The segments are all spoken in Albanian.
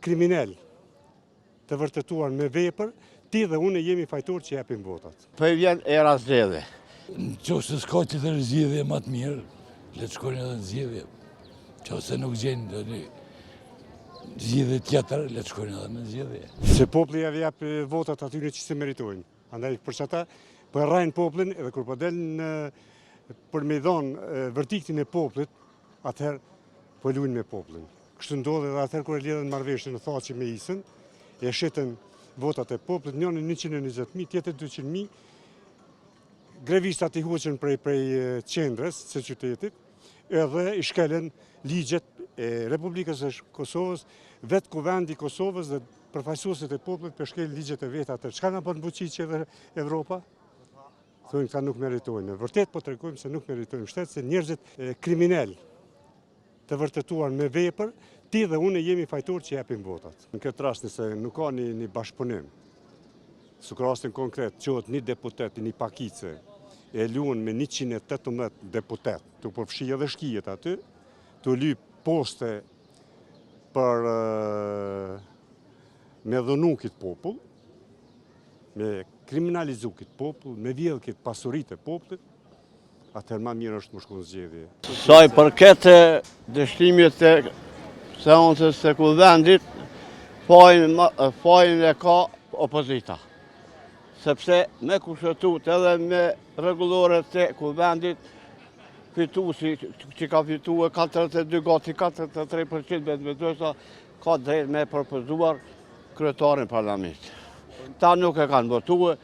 kriminal të vërtetuar me vepër, ti dhe unë jemi fajtor që japim votat. Po i vjen era zgjedhje. Nëse s'ka tjetër zgjedhje më të mirë, le të shkojnë edhe në zgjedhje. Nëse nuk gjejnë zgjedhje tjetër, le të shkojnë edhe në zgjedhje. Se populli ja jap votat atyre që se meritojnë. Andaj për çata po rrajnë popullin edhe kur po delin për me dhonë verdiktin e popullit, atëherë po luajnë me popullin. Kështu ndodhe edhe atëherë kur e lidhen marrëveshjen në Thaçi me Isën, e shitën votat e popullit, njëri 120.000, tjetër 200.000. Grevistat i hoqën prej qendrës së qytetit, edhe i shkelen ligjet e Republikës së Kosovës, vetë kuvendi i Kosovës dhe përfaqësuesit e popullit për shkel ligjet e veta atë. Çka na bën buçiçi edhe Evropa? Thonë këta nuk meritojnë. Vërtet po tregojmë se nuk meritojnë shtet, se njerëzit kriminal të vërtetuar me vepër, ti dhe unë jemi fajtor që japim votat. Në këtë rast nëse nuk ka një bashkëpunim, su rastin konkret, qohet një deputet, një pakice, e luan me 118 deputet, të përfshi edhe shkijet aty, të lyp poste për me dhënu këtë popull, me kriminalizu këtë popull, me vjedh këtë pasurit e popullit, atëherë ma mirë është më shku në zgjedhje. Saj përket dështimit të seancës së kuvendit, fajin e ka opozita. Sepse me kushtëtut edhe me rregullore të kuvendit, fituesi që ka fituar 42 gati 43% vetëvetosa ka drejt me propozuar kryetarin parlament. Ta nuk e kanë votuar,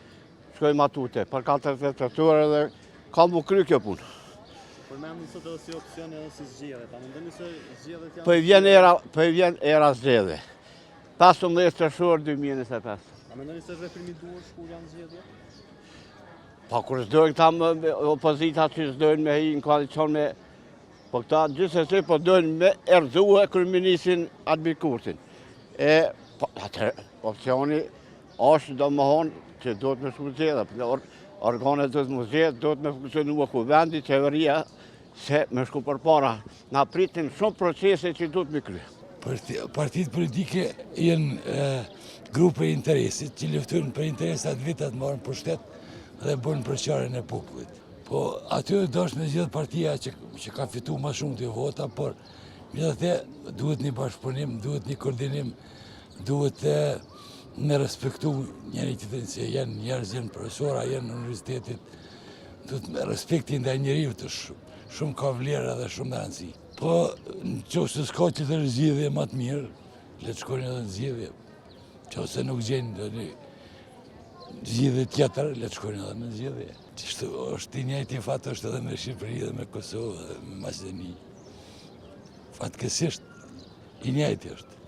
shkoj matute për 48 orë edhe ka mu kry kjo punë. Përmendni sot edhe si opcion edhe si zgjedhje. Ta mendoni se zgjedhjet janë? Po i vjen era zgjedhje. 15 Shtator 2025. A mendoni se është veprimi i duhur kur janë zgjedhje? Pa kur s'dojnë këta opozita që s'dojnë me hi në koalicion me... Po këta gjithsesi po dojnë me erëzue kryeministin Albin Kurtin. Atëherë, opcioni është do më honë që do të me shku zgjedhje. Organet do të më zgjedhje, do të me funksionua kuvendi, qeveria, se me shku për para. Na pritin shumë procese që do të me kry. Partitë politike jenë grupe interesit që luftojnë për interesat vetat marrën për shtet dhe bënë përqarjen e popullit. Po aty dosh me zgjedh partia që ka fitu më shumë të vota, por megjithatë duhet një bashkëpunim, duhet një koordinim, duhet me respektu njëri tjetrin se janë njerëz, janë profesora, janë në universitetit, duhet me respektin ndaj njeriu të shumë ka vlerë dhe shumë rëndësi. Po nëse s'ka tjetër zgjedhje më të mirë, le të shkojnë edhe në zgjedhje. Nëse nuk gjejnë zgjedhje tjetër, le të shkojnë edhe në zgjedhje. Është i njëjti fat është edhe me Shqipëri dhe me Kosovë dhe me Maqedoni. Fatkeqësisht i njëjti është.